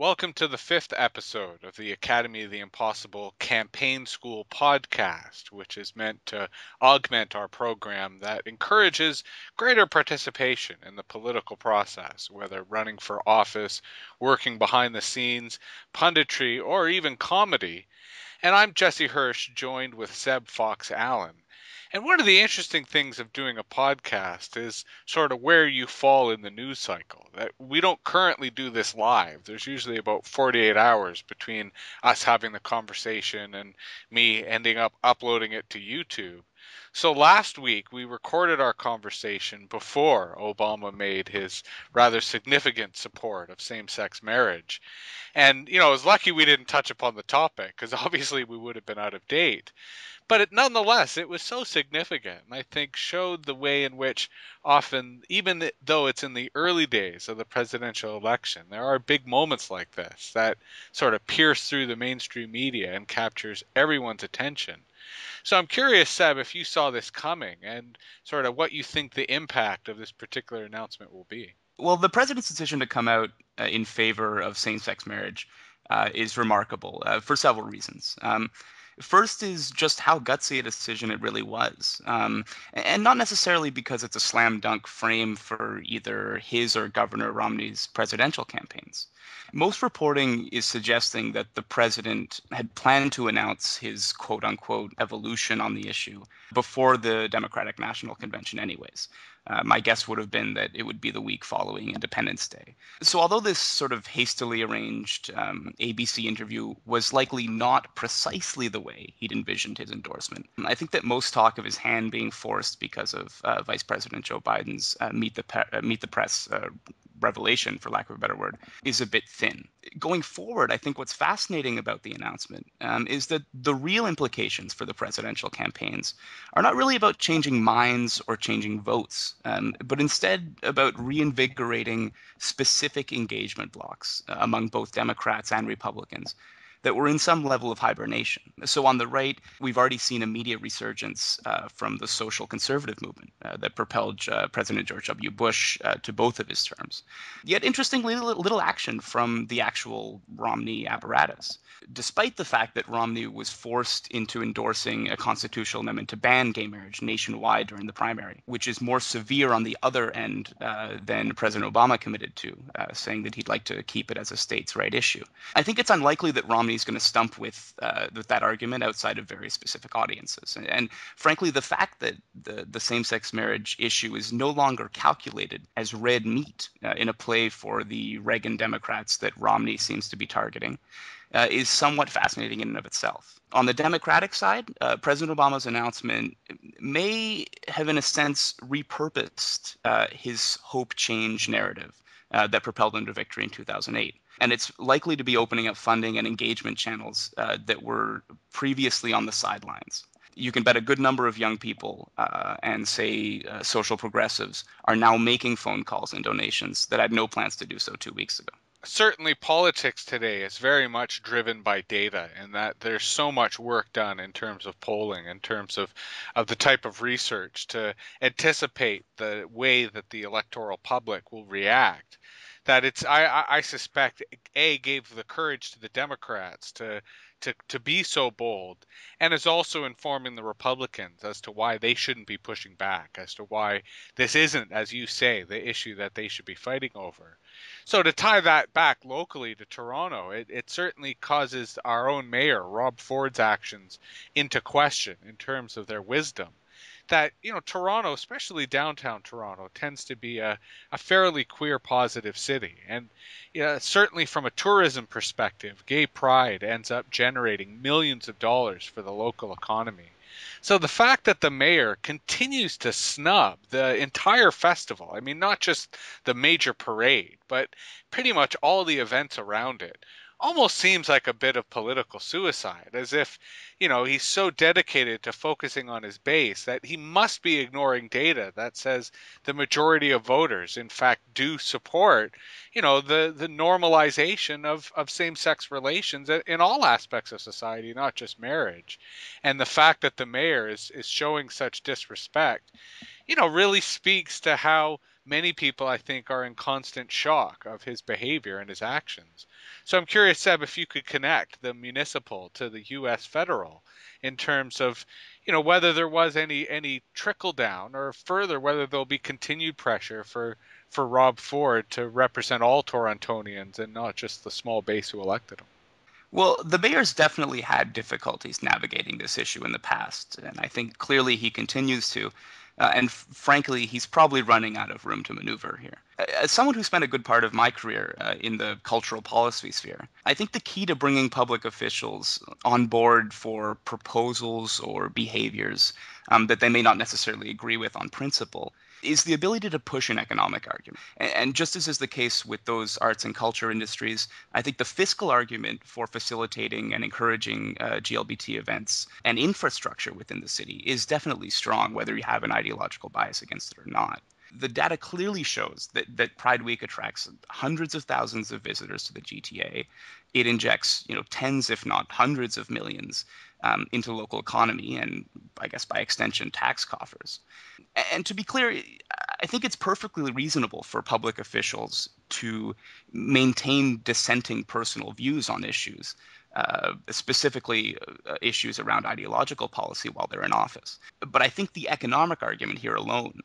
Welcome to the fifth episode of the Academy of the Impossible Campaign School podcast, which is meant to augment our program that encourages greater participation in the political process, whether running for office, working behind the scenes, punditry, or even comedy. And I'm Jesse Hirsh, joined with Seb Fox Allen. And one of the interesting things of doing a podcast is sort of where you fall in the news cycle. That we don't currently do this live. There's usually about 48 hours between us having the conversation and me ending up uploading it to YouTube. So last week we recorded our conversation before Obama made his rather significant support of same-sex marriage. And, it was lucky we didn't touch upon the topic because obviously we would have been out of date. But nonetheless, it was so significant, and I think showed the way in which often, even though it's in the early days of the presidential election, there are big moments like this that sort of pierce through the mainstream media and captures everyone's attention. So I'm curious, Seb, if you saw this coming and sort of what you think the impact of this particular announcement will be. Well, the president's decision to come out in favor of same-sex marriage is remarkable for several reasons. First is just how gutsy a decision it really was, and not necessarily because it's a slam dunk frame for either his or Governor Romney's presidential campaigns. Most reporting is suggesting that the president had planned to announce his quote unquote evolution on the issue before the Democratic National Convention, anyways. My guess would have been that it would be the week following Independence Day. So, although this sort of hastily arranged ABC interview was likely not precisely the way he'd envisioned his endorsement, I think that most talk of his hand being forced because of Vice President Joe Biden's meet the press revelation, for lack of a better word, is a bit thin. Going forward, I think what's fascinating about the announcement is that the real implications for the presidential campaigns are not really about changing minds or changing votes, but instead about reinvigorating specific engagement blocks among both Democrats and Republicans that were in some level of hibernation. So on the right, we've already seen a media resurgence from the social conservative movement that propelled President George W. Bush to both of his terms. Yet, interestingly, little action from the actual Romney apparatus. Despite the fact that Romney was forced into endorsing a constitutional amendment to ban gay marriage nationwide during the primary, which is more severe on the other end than President Obama committed to, saying that he'd like to keep it as a states' right issue. I think it's unlikely that Romney's going to stump with that argument outside of very specific audiences. And frankly, the fact that the same-sex marriage issue is no longer calculated as red meat in a play for the Reagan Democrats that Romney seems to be targeting is somewhat fascinating in and of itself. On the Democratic side, President Obama's announcement may have, in a sense, repurposed his hope change narrative that propelled him to victory in 2008. And it's likely to be opening up funding and engagement channels that were previously on the sidelines. You can bet a good number of young people and, say, social progressives are now making phone calls and donations that had no plans to do so 2 weeks ago. Certainly politics today is very much driven by data, and that there's so much work done in terms of polling, in terms of the type of research to anticipate the way that the electoral public will react, that I suspect gave the courage to the Democrats to be so bold, and is also informing the Republicans as to why they shouldn't be pushing back, as to why this isn't, as you say, the issue that they should be fighting over. So to tie that back locally to Toronto, it certainly causes our own mayor, Rob Ford's actions into question in terms of their wisdom. That, Toronto, especially downtown Toronto, tends to be a fairly queer positive city. And certainly from a tourism perspective, gay pride ends up generating millions of dollars for the local economy. So the fact that the mayor continues to snub the entire festival, I mean, not just the major parade, but pretty much all the events around it, almost seems like a bit of political suicide, as if, he's so dedicated to focusing on his base that he must be ignoring data that says the majority of voters, in fact, do support, the normalization of same-sex relations in all aspects of society, not just marriage. And the fact that the mayor is showing such disrespect, really speaks to how many people, I think, are in constant shock of his behavior and his actions. So I'm curious, Seb, if you could connect the municipal to the U.S. federal in terms of, whether there was any trickle down, or further, whether there'll be continued pressure for Rob Ford to represent all Torontonians and not just the small base who elected him. Well, the mayor's definitely had difficulties navigating this issue in the past, and I think clearly he continues to. Frankly, he's probably running out of room to maneuver here. As someone who spent a good part of my career in the cultural policy sphere, I think the key to bringing public officials on board for proposals or behaviors that they may not necessarily agree with on principle is the ability to push an economic argument. And just as is the case with those arts and culture industries, I think the fiscal argument for facilitating and encouraging GLBT events and infrastructure within the city is definitely strong, whether you have an ideological bias against it or not. The data clearly shows that Pride Week attracts hundreds of thousands of visitors to the GTA. It injects, tens, if not hundreds of millions into local economy and, I guess, by extension, tax coffers. And to be clear, I think it's perfectly reasonable for public officials to maintain dissenting personal views on issues, specifically issues around ideological policy while they're in office. But I think the economic argument here alone,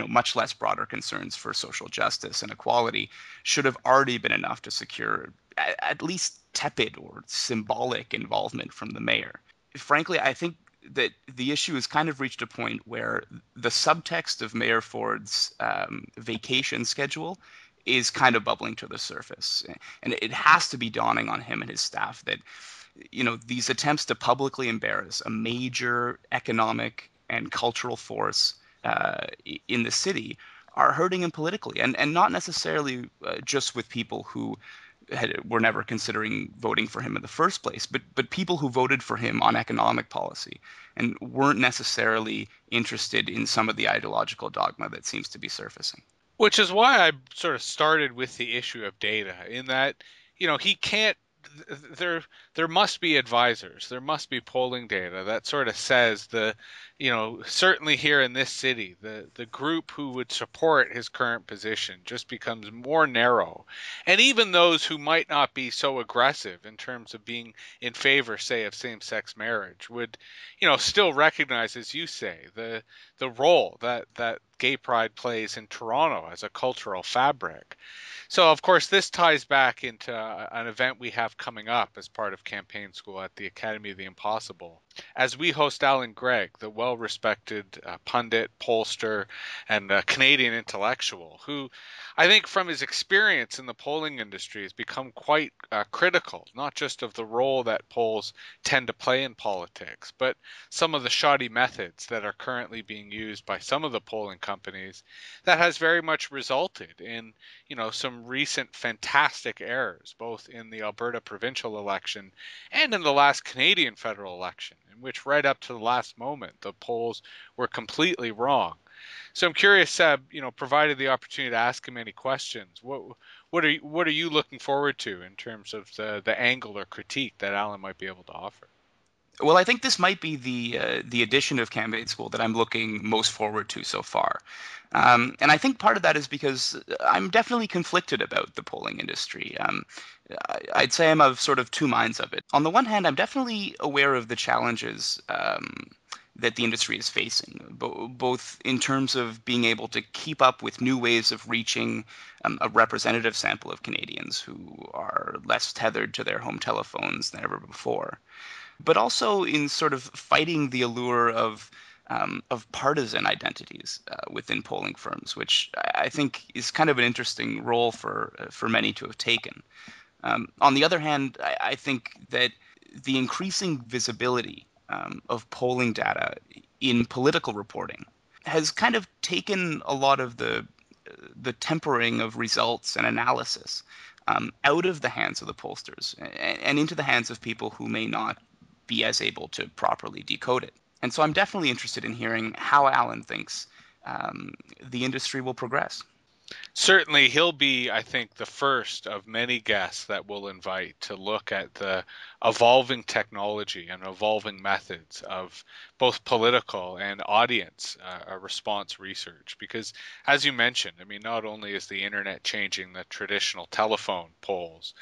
much less broader concerns for social justice and equality, should have already been enough to secure at least tepid or symbolic involvement from the mayor. Frankly, I think that the issue has kind of reached a point where the subtext of Mayor Ford's vacation schedule is kind of bubbling to the surface. And it has to be dawning on him and his staff that, these attempts to publicly embarrass a major economic and cultural force in the city are hurting him politically, and not necessarily just with people who were never considering voting for him in the first place, but people who voted for him on economic policy and weren't necessarily interested in some of the ideological dogma that seems to be surfacing. Which is why I sort of started with the issue of data, in that, he can't. There, there must be advisors. There must be polling data that sort of says certainly here in this city, the group who would support his current position just becomes more narrow, and even those who might not be so aggressive in terms of being in favor, say, of same-sex marriage, would, still recognize, as you say, the role that gay pride plays in Toronto as a cultural fabric. So, of course, this ties back into an event we have coming up as part of campaign school at the Academy of the Impossible, as we host Alan Gregg, the well-respected pundit, pollster, and Canadian intellectual, who I think from his experience in the polling industry has become quite critical, not just of the role that polls tend to play in politics, but some of the shoddy methods that are currently being used by some of the polling companies that has very much resulted in, some recent fantastic errors, both in the Alberta provincial election and in the last Canadian federal election, in which right up to the last moment the polls were completely wrong. So I'm curious, Seb, provided the opportunity to ask him any questions, what are you looking forward to in terms of the angle or critique that Alan might be able to offer? Well, I think this might be the edition of campaign school that I'm looking most forward to so far. And I think part of that is because I'm definitely conflicted about the polling industry. I'd say I'm of sort of two minds of it. On the one hand, I'm definitely aware of the challenges that the industry is facing, both in terms of being able to keep up with new ways of reaching a representative sample of Canadians who are less tethered to their home telephones than ever before, but also in sort of fighting the allure of partisan identities within polling firms, which I think is kind of an interesting role for many to have taken. On the other hand, I think that the increasing visibility of polling data in political reporting has kind of taken a lot of the tempering of results and analysis out of the hands of the pollsters and into the hands of people who may not be as able to properly decode it. And so I'm definitely interested in hearing how Alan thinks the industry will progress. Certainly, he'll be, I think, the first of many guests that we'll invite to look at the evolving technology and evolving methods of both political and audience response research. Because, as you mentioned, I mean, not only is the internet changing the traditional telephone polls,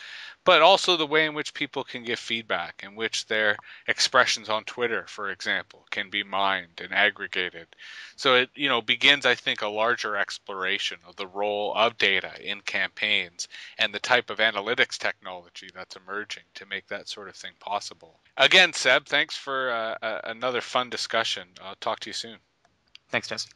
but also the way in which people can give feedback, in which their expressions on Twitter, for example, can be mined and aggregated. So it, begins, I think, a larger exploration of the role of data in campaigns and the type of analytics technology that's emerging to make that sort of thing possible. Again, Seb, thanks for another fun discussion. I'll talk to you soon. Thanks, Jesse.